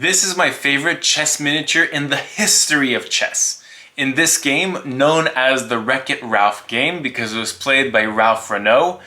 This is my favorite chess miniature in the history of chess. In this game, known as the Wreck-It Ralph game because it was played by Ralph Renault,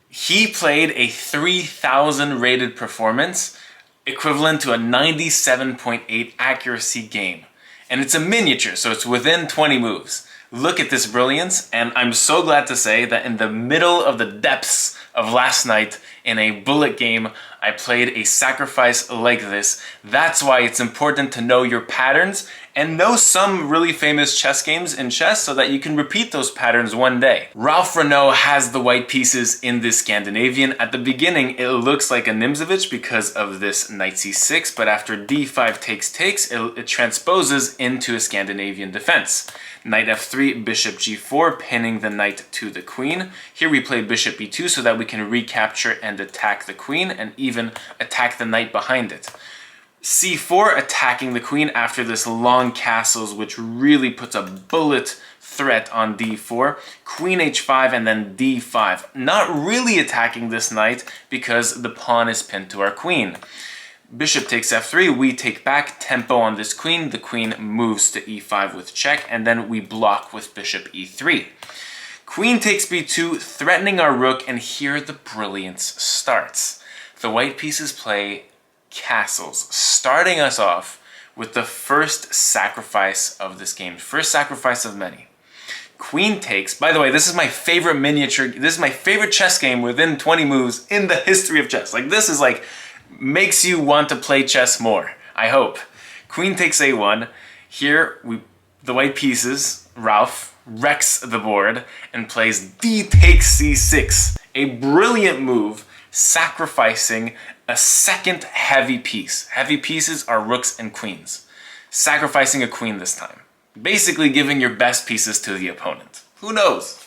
he played a 3000 rated performance, equivalent to a 97.8 accuracy game. And it's a miniature, so it's within 20 moves. Look at this brilliance, and I'm so glad to say that in the middle of the depths of last night, in a bullet game, I played a sacrifice like this. That's why it's important to know your patterns and know some really famous chess games in chess so that you can repeat those patterns one day. Ralph Renault has the white pieces in this Scandinavian. At the beginning, it looks like a Nimzovich because of this knight c6, but after d5 takes, it transposes into a Scandinavian defense. Knight f3, bishop g4, pinning the knight to the queen. Here we play bishop e2 so that we can recapture and attack the queen and even attack the knight behind it. c4, attacking the queen after this long castles, which really puts a bullet threat on d4. Queen h5 and then d5. Not really attacking this knight because the pawn is pinned to our queen. Bishop takes f3, we take back, tempo on this queen, the queen moves to e5 with check, and then we block with bishop e3. Queen takes b2, threatening our rook, and here the brilliance starts. The white pieces play castles, starting us off with the first sacrifice of this game, first sacrifice of many. Queen takes, by the way, this is my favorite miniature, this is my favorite chess game within 20 moves in the history of chess. Like, this is like, makes you want to play chess more, I hope. Queen takes a1. Here, the white pieces, Ralph, wrecks the board and plays d takes c6. A brilliant move, sacrificing a second heavy piece. Heavy pieces are rooks and queens. Sacrificing a queen this time. Basically giving your best pieces to the opponent. Who knows?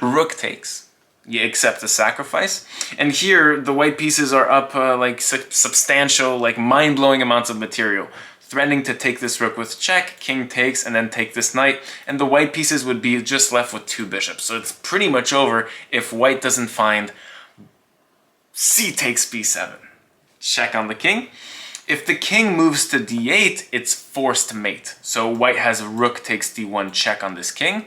Rook takes. You accept the sacrifice, and here the white pieces are up like substantial, like mind-blowing amounts of material, threatening to take this rook with check, king takes, and then take this knight, and the white pieces would be just left with two bishops. So it's pretty much over if white doesn't find c takes b7. Check on the king. If the king moves to d8, it's forced mate. So white has rook takes d1 check on this king.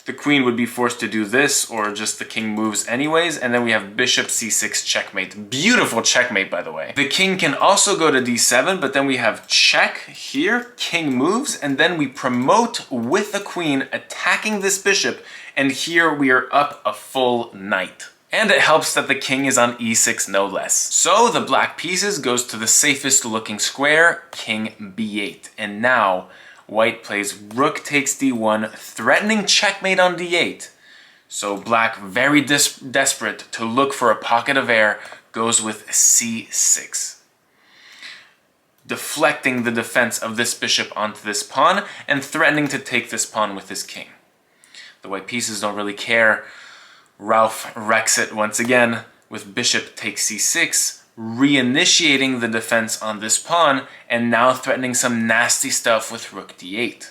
The queen would be forced to do this, or just the king moves anyways, and then we have bishop c6 checkmate. Beautiful checkmate, by the way. The king can also go to d7, but then we have check here, king moves, and then we promote with the queen attacking this bishop, and here we are up a full knight. And it helps that the king is on e6 no less. So the black pieces goes to the safest looking square, king b8, and now white plays rook takes d1, threatening checkmate on d8. So black, very desperate to look for a pocket of air, goes with c6. Deflecting the defense of this bishop onto this pawn and threatening to take this pawn with his king. The white pieces don't really care. Ralph wrecks it once again with bishop takes c6, reinitiating the defense on this pawn, and now threatening some nasty stuff with rook d8.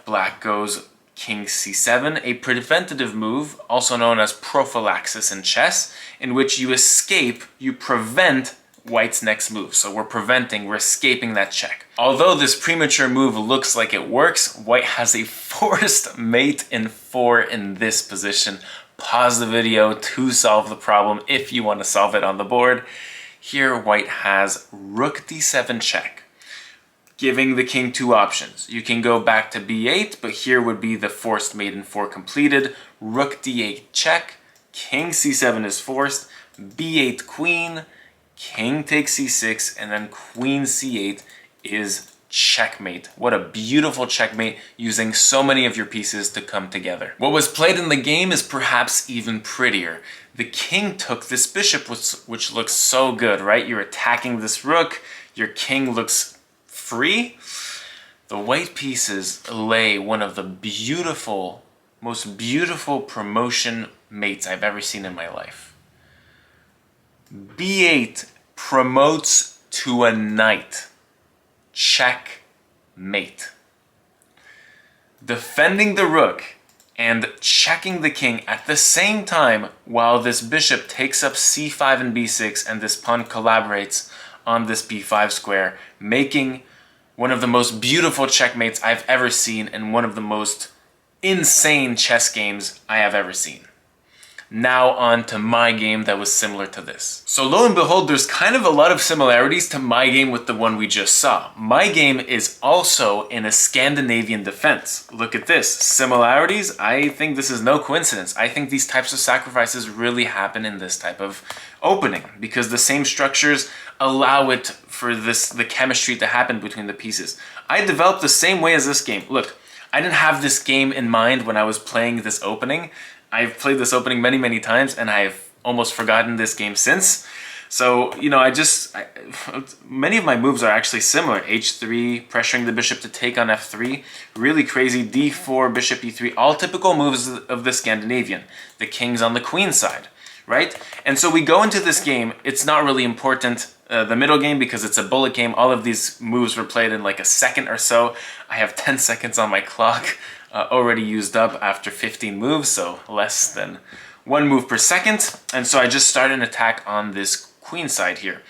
Black goes king c7, a preventative move, also known as prophylaxis in chess, in which you escape, you prevent white's next move. So we're escaping that check. Although this premature move looks like it works, white has a forced mate in 4 in this position. Pause the video to solve the problem if you want to solve it on the board. Here white has rook d7 check, giving the king two options. You can go back to b8, but here would be the forced mate in 4 completed. Rook d8 check, king c7 is forced, b8 queen, king takes c6, and then queen c8 is checkmate. What a beautiful checkmate, using so many of your pieces to come together. What was played in the game is perhaps even prettier. The king took this bishop, which looks so good, right? You're attacking this rook, your king looks free. The white pieces lay one of the most beautiful promotion mates I've ever seen in my life. b8 promotes to a knight. Checkmate. Defending the rook and checking the king at the same time while this bishop takes up c5 and b6 and this pawn collaborates on this b5 square, making one of the most beautiful checkmates I've ever seen and one of the most insane chess games I have ever seen. Now on to my game that was similar to this. So lo and behold, there's kind of a lot of similarities to my game with the one we just saw. My game is also in a Scandinavian defense. Look at this. Similarities? I think this is no coincidence. I think these types of sacrifices really happen in this type of opening because the same structures allow it for the chemistry to happen between the pieces. I developed the same way as this game. Look, I didn't have this game in mind when I was playing this opening. I've played this opening many, many times, and I've almost forgotten this game since. So, you know, many of my moves are actually similar. H3, pressuring the bishop to take on F3, really crazy, D4, bishop E3, all typical moves of the Scandinavian. The king's on the queen side, right? And so we go into this game, it's not really important, the middle game, because it's a bullet game. All of these moves were played in like a second or so. I have 10 seconds on my clock. Already used up after 15 moves, so less than 1 move per second. And so I just started an attack on this queen side here.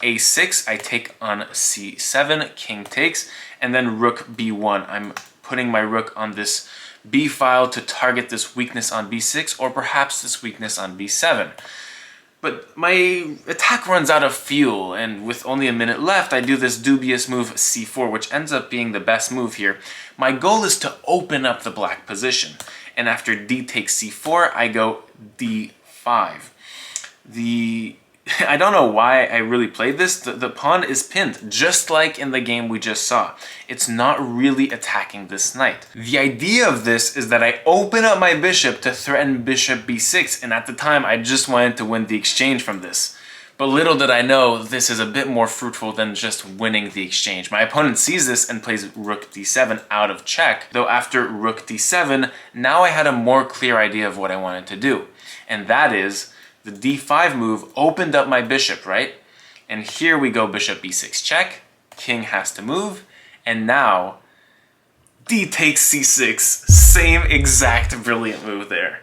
A6, I take on C7, king takes, and then rook B1. I'm putting my rook on this B file to target this weakness on B6, or perhaps this weakness on B7. But my attack runs out of fuel, and with only a minute left, I do this dubious move c4, which ends up being the best move here. My goal is to open up the black position, and after d takes c4, I go d5. I don't know why I really played this. The pawn is pinned, just like in the game we just saw. It's not really attacking this knight. The idea of this is that I open up my bishop to threaten bishop b6, and at the time I just wanted to win the exchange from this. But little did I know, this is a bit more fruitful than just winning the exchange. My opponent sees this and plays rook d7 out of check, though after rook d7, now I had a more clear idea of what I wanted to do. And that is, the d5 move opened up my bishop, right? And here we go bishop b6 check, king has to move, and now d takes c6, same exact brilliant move there.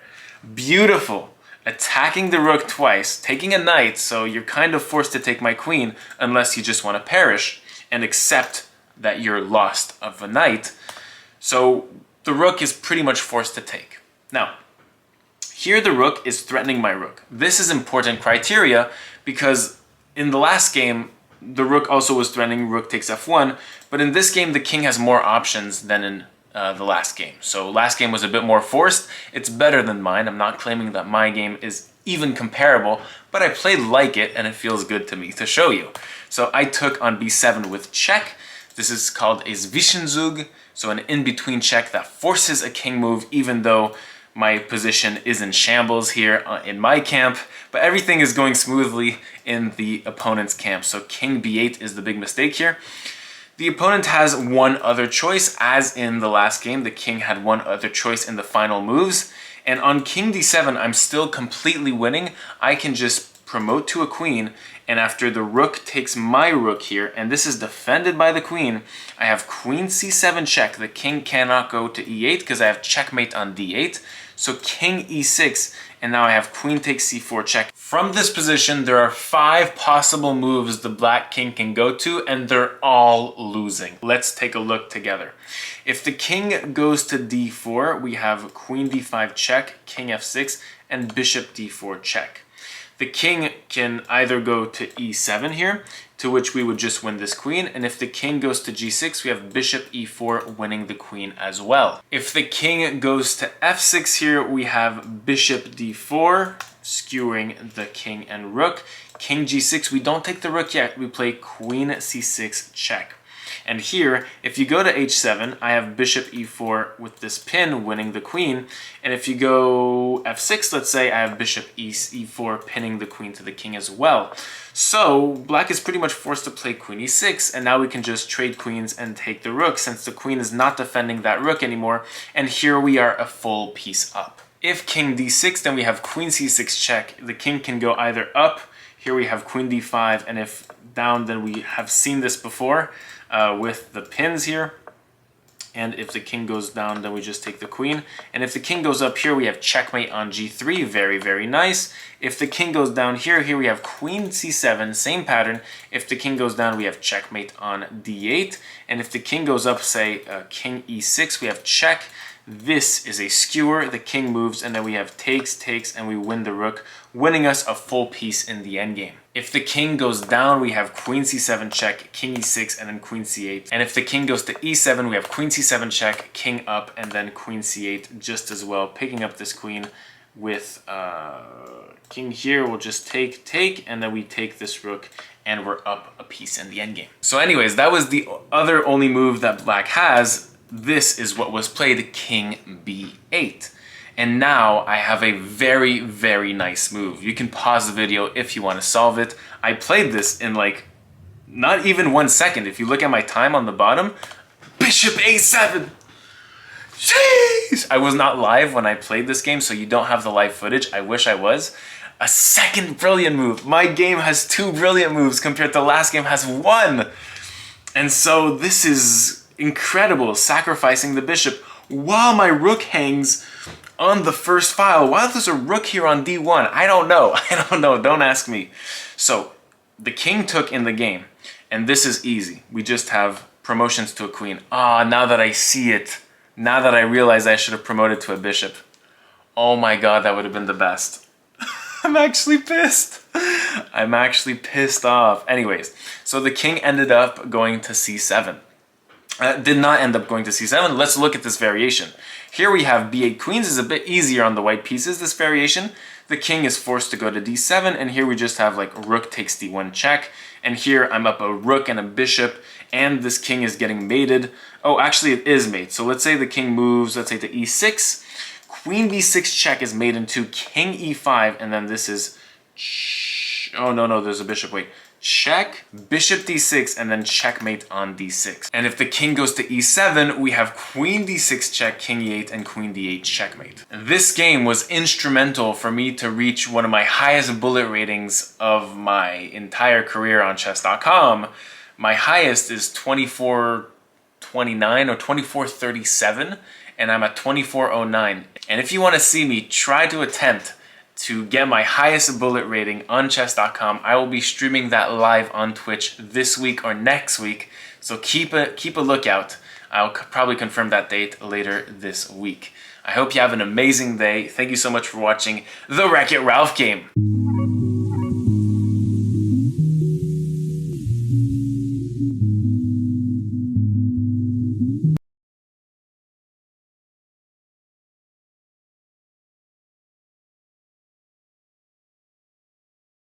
Beautiful. Attacking the rook twice, taking a knight, so you're kind of forced to take my queen unless you just want to perish and accept that you're lost of a knight. So the rook is pretty much forced to take. Now, here the rook is threatening my rook. This is important criteria because in the last game, the rook also was threatening rook takes f1, but in this game, the king has more options than in the last game. So last game was a bit more forced. It's better than mine. I'm not claiming that my game is even comparable, but I played like it and it feels good to me to show you. So I took on b7 with check. This is called a zwischenzug, so an in-between check that forces a king move even though my position is in shambles here in my camp, but everything is going smoothly in the opponent's camp. So king b8 is the big mistake here. The opponent has one other choice, as in the last game, the king had one other choice in the final moves. And on king d7, I'm still completely winning. I can just promote to a queen, and after the rook takes my rook here, and this is defended by the queen, I have queen c7 check. The king cannot go to e8 because I have checkmate on d8. So king e6, and now I have queen takes c4 check. From this position, there are 5 possible moves the black king can go to, and they're all losing. Let's take a look together. If the king goes to d4, we have queen d5 check, king f6, and bishop d4 check. The king can either go to e7 here, to which we would just win this queen, and if the king goes to g6, we have bishop e4 winning the queen as well. If the king goes to f6 here, we have bishop d4, skewering the king and rook. King g6, we don't take the rook yet, we play queen c6 check. And here, if you go to h7, I have bishop e4 with this pin winning the queen. And if you go f6, let's say, I have bishop e4 pinning the queen to the king as well. So black is pretty much forced to play queen e6, and now we can just trade queens and take the rook since the queen is not defending that rook anymore. And here we are a full piece up. If king d6, then we have queen c6 check. The king can go either up. Here we have queen d5, and if down, then we have seen this before with the pins here. And if the king goes down, then we just take the queen. And if the king goes up here, we have checkmate on g3. Very, very nice. If the king goes down here, we have queen c7, same pattern. If the king goes down, we have checkmate on d8. And if the king goes up, say king e6, we have check. This is a skewer, the king moves, and then we have takes, and we win the rook, winning us a full piece in the endgame. If the king goes down, we have queen c7 check, king e6, and then queen c8. And if the king goes to e7, we have queen c7 check, king up, and then queen c8 just as well, picking up this queen with king here. We'll just take, and then we take this rook, and we're up a piece in the endgame. So anyways, that was the other only move that black has. This is what was played, king b8. And now I have a very, very nice move. You can pause the video if you want to solve it. I played this in like, not even 1 second. If you look at my time on the bottom, bishop a7. Jeez! I was not live when I played this game, so you don't have the live footage. I wish I was. A second brilliant move. My game has 2 brilliant moves compared to last game has 1. And so this is incredible, sacrificing the bishop while my rook hangs on the first file. Why there's a rook here on d1? I don't know. Don't ask me. So the king took in the game, and this is easy. We just have promotions to a queen. Now that I see it, now that I realize I should have promoted to a bishop. Oh my god, that would have been the best. I'm actually pissed. I'm actually pissed off. Anyways, so the king ended up going to c7. Did not end up going to c7. Let's look at this variation. Here we have b8 queens is a bit easier on the white pieces, this variation. The king is forced to go to d7, and here we just have like rook takes d1 check. And here I'm up a rook and a bishop, and this king is getting mated. Oh, actually it is mate. So let's say the king moves, let's say to e6. Queen b6 check is made into king e5, and then this is... Oh, no, there's a bishop, wait. Check, bishop d6, and then checkmate on d6. And if the king goes to e7, we have queen d6 check, king e8, and queen d8 checkmate. This game was instrumental for me to reach one of my highest bullet ratings of my entire career on chess.com. My highest is 2429 or 2437, and I'm at 2409. And if you want to see me try to attempt to get my highest bullet rating on chess.com, I will be streaming that live on Twitch this week or next week. So keep a lookout. I'll probably confirm that date later this week. I hope you have an amazing day. Thank you so much for watching the Wreck-It Ralph game.